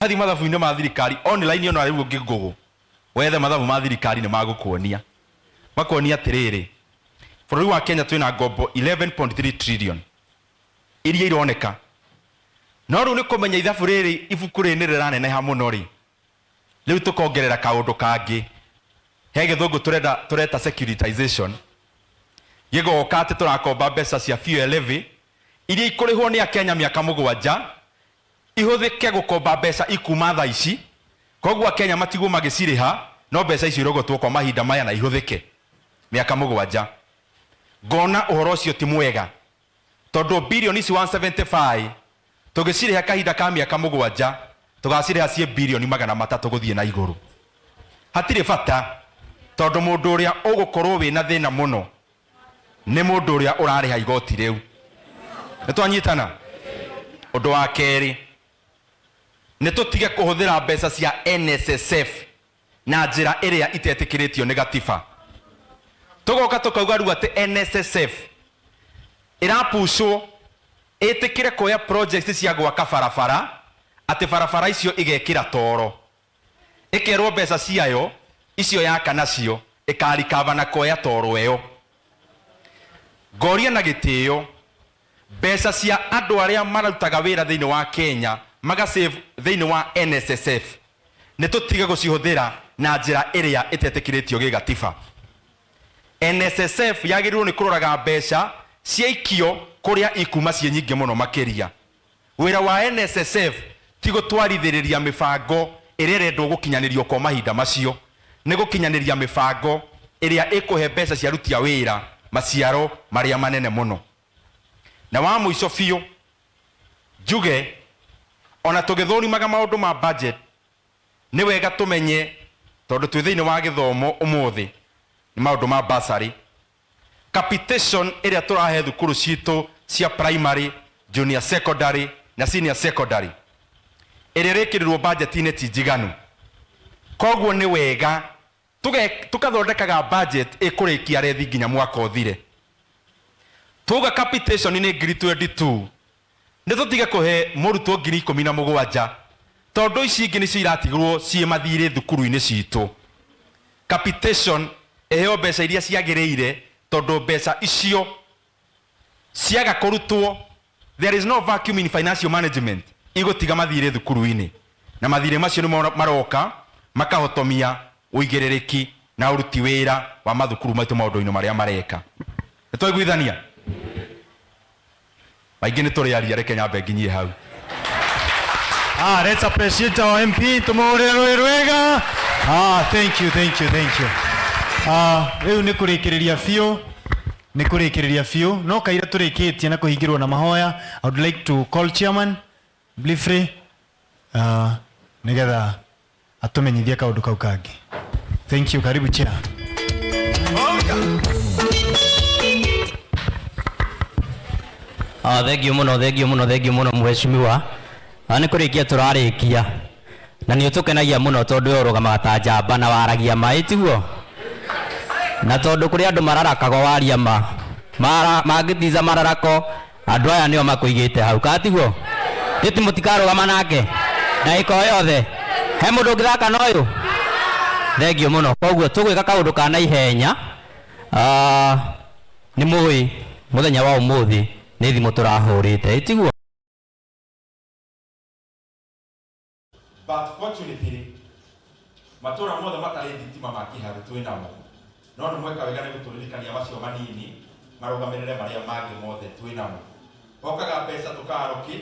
Hathi mathabu-inĩ ma thirikari online ona rĩu ngĩngũgũ wethe mathabu ma thirikari nĩ magũkuonia makuonia atĩrĩrĩ bũrũri wa Kenya twĩna ngombo 11.3 trillion iria ironeka no rĩu nĩ kũmenya ithabu rĩrĩ ibuku rĩrĩ nĩ rĩraneneha mũno rĩ rĩu tũkongerera kaũndũ kangĩ he gĩthũngũ tũreta securitization gĩgoka atĩ tũrakomba mbeca cia fuel levy iria ikũrĩhwo nĩ Akenya mĩaka 7 ihũthĩke gũkomba mbeca ikuma thaa ici koguo Akenya matigwo magĩcirĩha no mbeca icio irogotwo kwa mahinda maya na ihũthĩke mĩaka 7 ngona ũhoro ũcio ti mwega tondũ birioni ici 175 tũgĩcirĩha kahinda ka mĩaka 7 tũgacirĩha cie birioni 300 gũthiĩ na igũrũ hatirĩ bata tondũ mũndũ ũrĩa ũgũkorwo wĩna thĩna mũno nĩ mũndũ ũrĩa ũrarĩha igoti rĩu nĩtwanyitana ũndũ wa kerĩ nĩ tũtige kũhũthĩra mbeca cia NSSF na njĩra ĩrĩa itetĩkĩrĩtio nĩ gatiba tũgoka tũkauga rĩu atĩ NSSF ĩrapushwo ĩtĩkĩre kuoya projects cia gwaka barabara atĩ barabara icio igekĩra toro ĩkerwo mbeca ciayo icio yaka nacio ĩkarikava na kuoya toro ĩyo ngoria na gĩtĩo mbeca cia andũ arĩa marutaga wĩra thĩinĩ wa Kenya magasave thĩinĩ wa NSSF nĩ tũtige gũcihũthĩra na njĩra ĩrĩa ĩtetĩkĩrĩtio gĩ gatiba NSSF yagĩrĩirwo nĩ kũroraga mbeca ciaikio kũrĩa ikuma ciĩ nyingĩ mũno makĩria wĩra wa NSSF ti gũtwarithĩrĩria mĩbango ĩrĩa ĩrendwo gũkinyanĩrio kwa mahinda macio nĩ gũkinyanĩria mĩbango ĩrĩa ĩkũhe mbeca cia aruti a wĩra maciaro marĩa manene mũno na wa mũico biũ njuge ona tũgĩthũrimaga maũndũ ma budget nĩ wega tũmenye tondũ twĩ thĩinĩ wa gĩthomo ũmũthĩ nĩ maũndũ ma bursary capitation ĩrĩa tũrahe thukuru citũ cia primary junior secondary na senior secondary ĩrĩa ĩrĩkĩrĩrwo budget-inĩ ti njiganu koguo nĩ wega tukathondekaga budget ĩkũrĩkia rethi nginya mwaka ũthire tuga capitation nĩ ngiri 22 nĩ tũtige kũhe mũrutwo ngiri 17 tondũ ici ingĩ nĩcio iratigirwo ciĩ mathirĩ thukuru-inĩ citũ capitation eheo mbeca iria ciagĩrĩire tondũ mbeca icio ciaga kũrutwo there is no vacuum in financial management igũtiga mathirĩ thukuru-inĩ na mathirĩ macio nĩ maroka makahotomia ũigĩrĩrĩki na ũruti wĩra wa mathukuru maitũ maũndũ-inĩ marĩa mareka nĩtwaiguithania maingĩ nĩ tũrĩaria reke nyambe nginyie hau let's appreciate our MP tumore rwega thank you rĩu nĩ kũrĩkĩrĩria biũ no kaira tũrĩkĩtie na kũhingĩrwo na mahoya I would like to call chairman Blifrey nĩgetha atũmenyithie kaũndũ kau kangĩ thank you karibu chair thank you mũno mheshimiwa nĩ kũrĩkia tũrarĩkia na nĩ ũtũkenagia mũno tondũ ũyũ ũrũgamaga ta njamba na waragia maĩ tiguo na tondũ kũrĩ andũ mararakaga waria mangĩtiza mararako andũ aya nĩo makũigĩte hau katiguo ĩti mũtikarũgama nake ndagĩka o yothe he mũndũ ũngĩthaka na ũyũ thank you mũno koguo tũgwĩka kaũndũ ka naihenya nĩ mũĩ mũthenya wa ũmũthĩ nĩ thimũ tũrahũrĩte ĩtiguo but fortunately matũra mothe matarĩ thitima ma kĩharu twĩ namo no nĩ mweka wega nĩ gũtũririkania macio manini marũgamĩrĩre marĩa mangĩ mothe twĩ namo hokaga mbeca tũkaarũki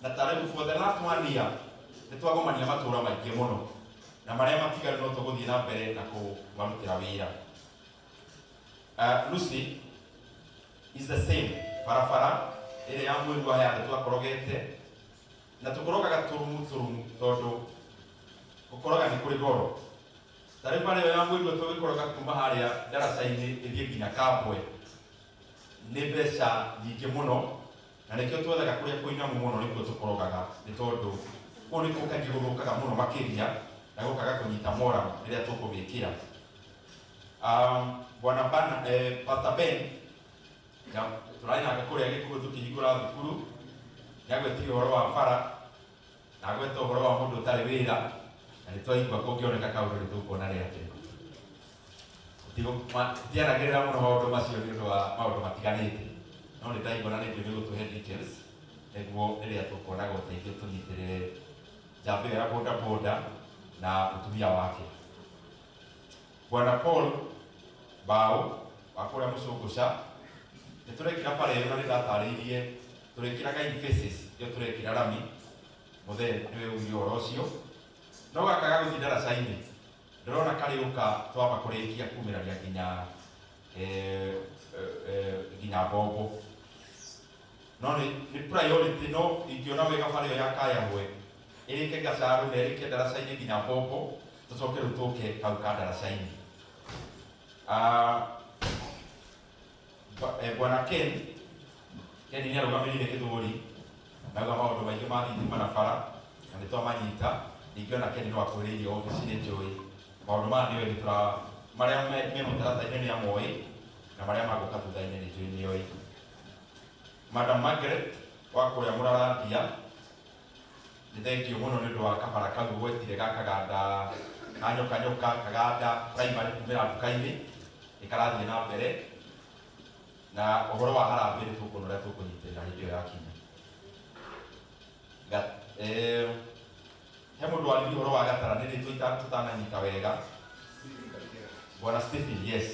na tarĩu for the last 1 year nĩ twagomania matũra maingĩ mũno na marĩa matigarĩ no tũgũthiĩ na mbere na kũmarutĩra wĩra Lucy is the same barabara ĩrĩa ya mwĩrĩ wa yathe twakorogete na tũkorogaga tũrumu tondũ gũkoroga nĩ kũrĩ goro tarĩ barabara ya mwĩrĩ tũgĩkoroga kuma harĩa daraca-inĩ ĩthiĩ nginya Kambwe nĩ mbeca nyingĩ mũno na nĩkĩo twethaga kũrĩa kũinamu mũno nĩkuo tũkorogaga nĩ tondũ ũũ nĩ kũkaingĩ gũthũkaga mũno makĩria na gũkaga kũnyita mora rĩrĩa tũkũmĩkĩra bwana Pastor Ben tũrainanga kũrĩa gĩkuũ tũkĩhingũra thukuru nĩagwĩtiria ũhoro wa bara na gweta ũhoro wa mũndũ ũtarĩ wĩra na nĩ twaigua kũngĩoneka kaũndũ nĩ tũkuona rĩ atĩa. Tiaragĩrĩra mũno maũndũ macio nĩ ũndũ wa maũndũ matiganĩte, no nĩ ndaigua na nĩngĩ nĩ gũtũhe details nĩguo rĩrĩa tũkuonaga ũteithio tũnyitĩrĩre njamba ĩyo ya boda boda na mũtumia wake. Bwana Paul Bao wa kũrĩa Mũcũngũca nĩ tũrekĩra bara ĩyo na nĩndatarĩirie tũrekĩraga in phases ĩyo tũrekĩra rami mũthee nĩwe uge ũhoro ũcio, no gaka ga gũthiĩ ndaraca-inĩ ndĩrona karĩũka twamba kũrĩkia kumĩraria nginya Ngombo, no nĩ priority, no ingĩona wega bara ĩyo yakayahwe ĩrĩke Gacaru na ĩrĩke ndaraca-inĩ nginya Ngombo, tũcoke rĩu tũke kau ka ndaraca-inĩ. Bwana Ken nĩ arũgamĩrĩire Gĩthũri nauga maũndũ maingĩ ma thitima na bara na nĩ twamanyita. Ingĩona Ken no akwĩrĩirie obici nĩ njũĩ maũndũ maya nĩoĩ marĩa me mũtaratara-inĩ nĩ amoĩ na marĩa magũka thutha-inĩ nĩ njũĩ nĩoĩ. Madam Margaret wa kũrĩa Mũrarandia nĩ thengio mũno nĩ ũndũ wa kabara kau gwetire gakaganda kanyoka kaganda primary kumĩra nduka-inĩ ĩkarathiĩ na mbere na ũhoro wa harambĩ nĩ tũkuona ũrĩa tũkũnyitĩrĩra hĩndĩ ĩyo yakinya. He mũndũ warĩrie ũhoro wa gataranĩri tũtananyita wega. Bwana Stephen, yes,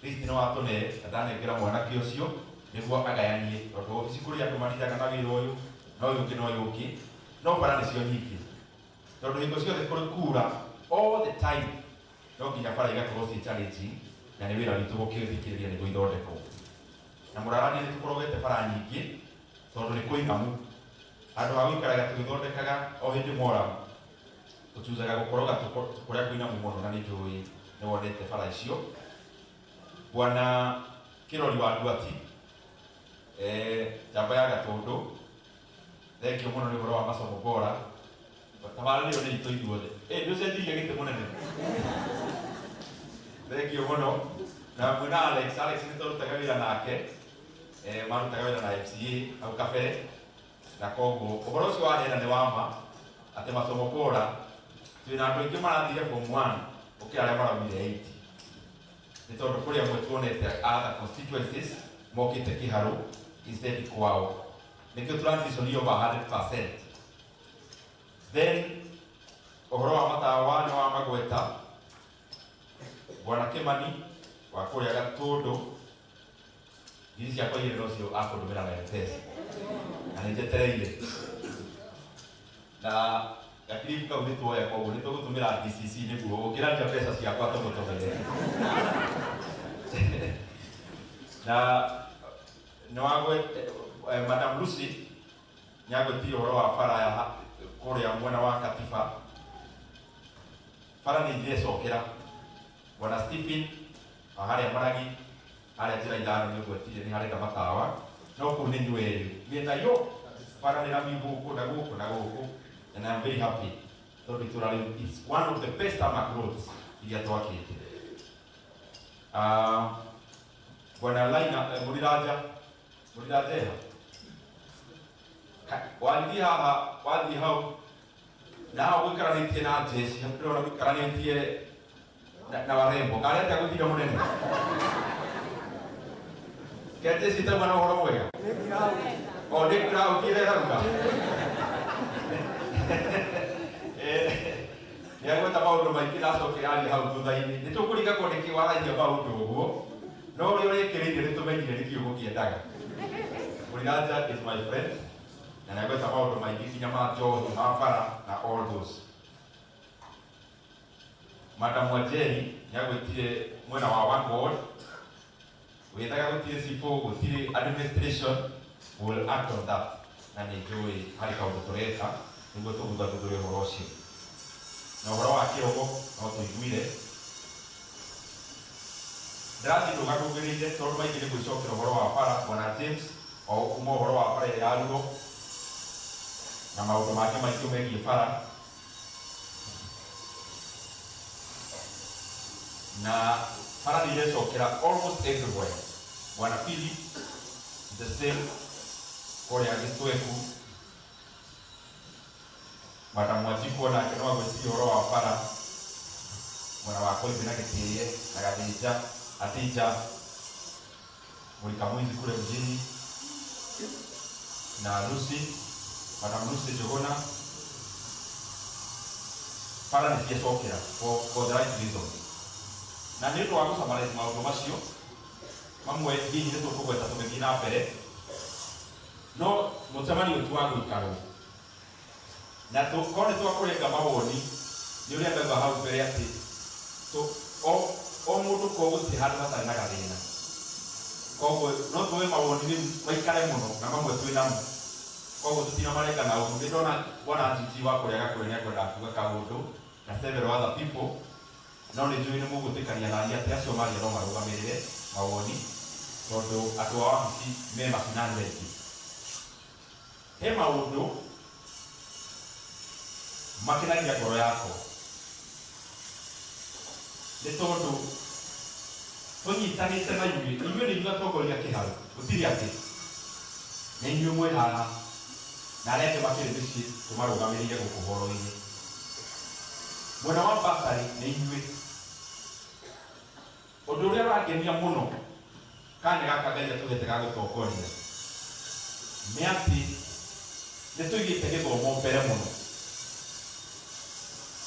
Kristi nĩ watũne na ndanengera mwanake ũcio nĩguo agayanie, tondũ obici kũrĩ andũ marindaga na wĩra ũyũ na ũyũ ũngĩ na ũyũ ũngĩ, no bara nĩcio nyingĩ tondũ hingo ciothe kũrĩ kuura all the time, no nginya bara igakorwo ciĩ challenge na nĩ wĩra witũ gũkĩthikĩrĩria nĩguo ithondekwo. Na Mũrarania nĩ tũkorogete bara nyingĩ tondũ nĩ kũinamu, andũ a gũikaraga tũgĩthondekaga o hĩndĩ moramu tũtuzaga gũkoroga kũrĩa kũinamu mũno na nĩ njũĩ nĩ wonete bara icio. Bwana Kĩrori wa Ndwati njamba ya Gatũndũ, thengio mũno nĩ ũhoro wa masomo bora, tabarĩrĩo nĩ itũ ithuothe nĩ ũcenjirie gĩtĩ mũnene, thengio mũno. Na mwĩna Alex nĩ tũrutaga wĩra nake, marutaga wĩra na MCA hau kabere, na koguo ũhoro ũcio wanena nĩ wama atĩ masomo bora twĩna andũ aingĩ marathire form 1 gũkĩra arĩa maraumire 8, nĩ tondũ kũrĩ amwe tuonete other constituencies mokĩte Kĩharũ instead kwao, nĩkĩo transition iyo over 100%. Then ũhoro wa matawa nĩ wa magweta. Bwana Kĩmani wa kũrĩa Gatũndũ hizi ciakwa igĩrĩ nocio akũndũmĩra na M-Pesa na nĩ njetereire na gakiribu kau nĩ tuoya, koguo nĩ tũgũtũmĩra DCC nĩguo ũngĩrania mbeca ciakwa tũgũtũmĩre. Na nĩ wagwete Madam Lucy nĩ agwetirie ũhoro wa bara ya kũrĩa mwena wa Katiba, bara nĩ irecokera. Bwana Stephen harĩa Maragi harĩa njĩra ithano nĩ ũgwetirie nĩ harenda matawa, no kũu nĩ nyuerĩ mĩena yo bara nĩ rami gũkũ na gũkũ na gũkũ, and I'm very happy tondũ itũra rĩu it's one of the best tarmac roads iria twakĩte. Bwana Laina Mũriranja wathiĩ haha wathiĩ hau na ũgĩkaranĩtie na Jesi, ndĩrona ũgĩkaranĩtie na warembo karete agũthira mũnene kete citagwa na ũhoro mwega o nĩ crowd irerauga nĩ agweta maũndũ maingĩ nacoke arĩ hau thutha-inĩ. Nĩ tũkũringa ko nĩkĩ waragia maũndũ ũguo, no ũrĩa ũrĩkĩrĩirie nĩ tũmenyire nĩkĩ ũgũkĩendaga. Mũriranja is my friend na nĩ agweta maũndũ maingĩ nginya ma njohi ma bara na all those. Madam Wajeri nĩ agwĩtire mwena wa one ward, wĩthaga gũtirĩ cibũ gũtirĩ administration will act on that, na nĩ njũĩ harĩ kaũndũ tũreka nĩguo tũgũthathũre ũhoro ũcio. Na ũhoro wa kĩrogo no tũiguire ndĩrathiĩ ndũgarũgĩrĩire tondũ maingĩ nĩ gwĩcokera ũhoro wa bara. Bwana James o kuma ũhoro wa bara ĩrĩa yarugo na maũndũ make maingĩ megiĩ bara, na bara nĩ irecokera almost everywhere. Bwana Philip the same kũrĩa Gĩtweku, Madam Wajiko na kenoa gwĩciria ũhoro wa bara mwena wa Koibi na Gĩtĩĩe na Gathĩnja Atija Mũrika Mwizi kule mjini na Lucy, Madam Lucy Jogona para nĩciecokera for the right reason. Na nĩ ũndũ wa gũcamarĩte maũndũ macio mamwe hihi nĩtũkũgweta tũgĩthiĩ na mbere, no mũcemanio ũyũ ti wa gũikarwo na tũkorwo nĩtwakũrenga mawoni nĩ ũrĩa ngauga hau mbere atĩ o mũndũ ko gũtirĩ handũ hatarĩ na gathĩna, koguo no tũĩ mawoni rĩu maikare mũno na mamwe twĩ namo, koguo tũtinamarenga na ũndũ. Nĩndona bwana Titi wa kũrĩa Gakuũ nĩakwenda kuuga kaũndũ na several other people, no nĩnjũĩ nĩmũgũtĩkania na niĩ atĩ acio maria no marũgamĩrĩre mawoni tondũ andũ a wabici me macinani maingĩ. He maũndũ makenagia ngoro yakwa nĩ tondũ tũnyitanĩte na inyuĩ nĩ inyuĩ atongoria kĩharo, gũtirĩ atĩ na inyuĩ mwĩ haha na arĩa angĩ makĩrĩ mĩciĩ tũmarũgamĩrĩire gũkũ horo-inĩ. Mwena wa basarĩ nĩ inyuĩ. Ũndũ ũrĩa ũrangenia mũno kanya gaka Ngai atũhete ga gũtongoria nĩ atĩ nĩtũigĩte gĩthomo mbere mũno,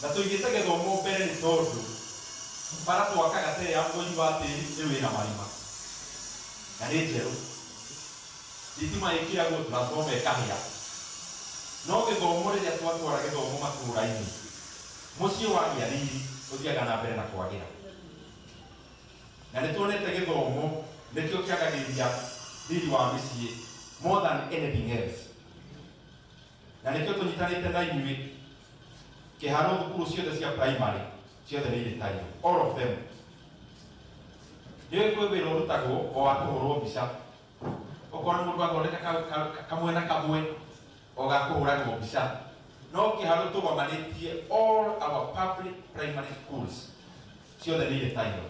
na tũigĩte gĩthomo mbere nĩ tondũ bara twakaga tere ya mweri wa tĩri nĩ wĩna marima na nĩ njerũ, thitima ĩkĩragwo transforma ĩkahĩa, no gĩthomo rĩrĩa twatwara gĩthomo matũũra-inĩ mũciĩ wagĩa riri ũthiaga na mbere na kwagĩra. Na nĩtuonete gĩthomo nĩkĩo kĩagagĩria riri wa mĩciĩ more than anything else, na nĩkĩo tũnyitanĩte na inyuĩ kĩharo thukuru ciothe cia primary ciothe nĩ irĩtario, all of them. Nĩwe kwĩ wĩra ũrutagwo o wa kũhũrwo mbica, okorwo nĩ mũndũ athondeka kamwe na kamwe o ga kũhũragwo mbica, no kĩharo tũgomanĩtie all our public primary schools ciothe nĩ irĩtario.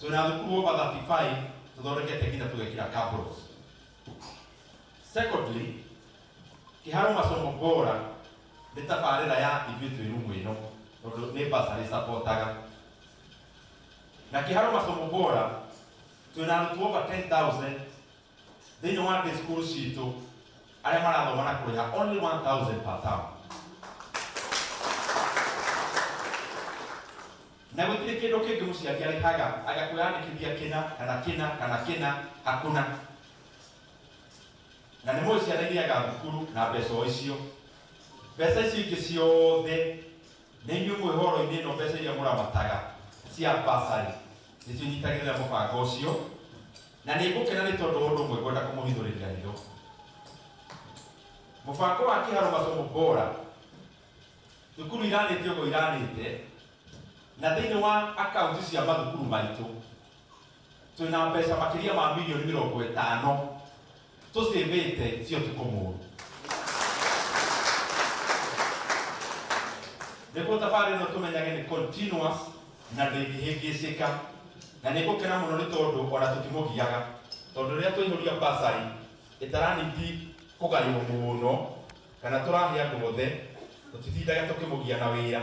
Twĩna thukuru over 35 tũthondekete nginya tũgekĩra cabros. Secondly, kĩharo masomo bora nĩ tabarĩra ya ithuĩ twĩ rumu ĩno tondũ nĩ basarĩ supportaga, na kĩharo masomo bora twĩna arutwo over 10,000 thĩinĩ wa day school citũ arĩa marathoma na kũrĩha only 1,000 per term. Na gũtirĩ kĩndũ kĩngĩ mũciari arĩhaga agakwĩyandĩkithia kĩna kana hakuna, na nĩ mũĩ ciana ithiaga thukuru na mbeca o icio. Mbeca icio ingĩ ciothe nĩ inyuĩ mwĩ horo-inĩ ĩno, mbeca iria mũramataga cia basarĩ nĩcio nyitagĩrĩra mũbango ũcio, na nĩ ngũkena nĩ tondũ ũndũ ũmwe ngwenda kũmũhithũrĩria hitho. Mũbango wa kĩharo masomo bora, thukuru iranĩte ũguo iranĩte, na thĩinĩ wa akaunti cia mathukuru maitũ twĩna mbeca makĩria ma milioni 50 tũcĩvĩte cio ũtukũ mũru. Nĩguo thabarĩ ĩno tũmenyage nĩ continuous na ndĩngĩhĩngĩcĩka, na nĩ ngũkena mũno nĩ tondũ ona tũtimũgiaga, tondũ rĩrĩa twaihũria basarĩ ĩtaranindi kũgaywo mũno kana tũrahe andũ othe, tũtitindaga tũkĩmũgia na wĩra,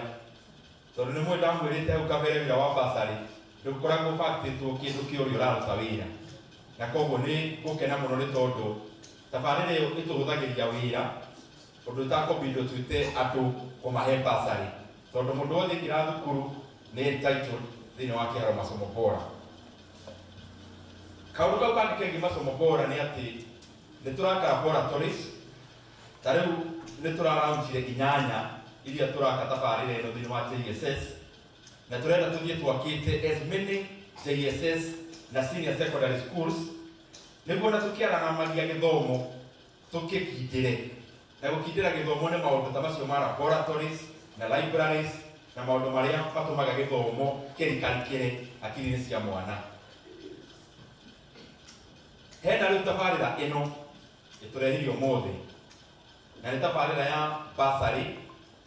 tondũ nĩ mwĩ ndamwĩrĩte hau kabere wĩra wa basarĩ ndũkoragwo bacĩtwo kĩndũ kĩũrĩa ũraruta wĩra, na koguo nĩ ngũkena mũno nĩ tondũ tabarĩra ĩyo ĩtũhũthagĩria wĩra ũndũ ũtakũbindwo twĩte andũ kũmahe basarĩ, tondũ mũndũ wothe ingĩra thukuru nĩ entitled thĩinĩ wa kĩharo masomo bora. Kaũndũ kau kangĩ kengĩ masomo bora nĩ atĩ nĩ tũraka laboratories, ta rĩu nĩ tũraraunjire 8 iria tũraka tabarĩra ĩno thĩinĩ wa JSS, na tũrenda tũthiĩ twakĩte as many JSS na senior secondary schools nĩguo na tũkĩaranamagia gĩthomo tũkĩkindĩre, na gũkindĩra gĩthomo nĩ maũndũ ta macio ma laboratories na libraries na maũndũ marĩa matũmaga gĩthomo kĩrikarikĩre akiri-inĩ cia mwana. Hena rĩu tabarĩra ĩno ĩtũrehirio mothe, na nĩ tabarĩra ya basarĩ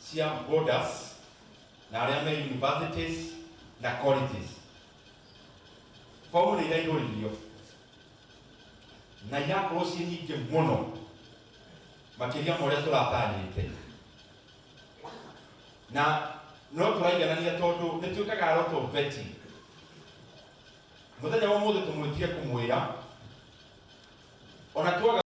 cia borders na arĩa me universities na colleges. Fomu nĩ iraihũririo na irakorwo ciĩ nyingĩ mũno makĩria ma ũrĩa tũratanyĩte, na no turaiganania tondu ni tuikaga lot of vetting. Muthenya wa muthe tumwitie kumwira ona tuaga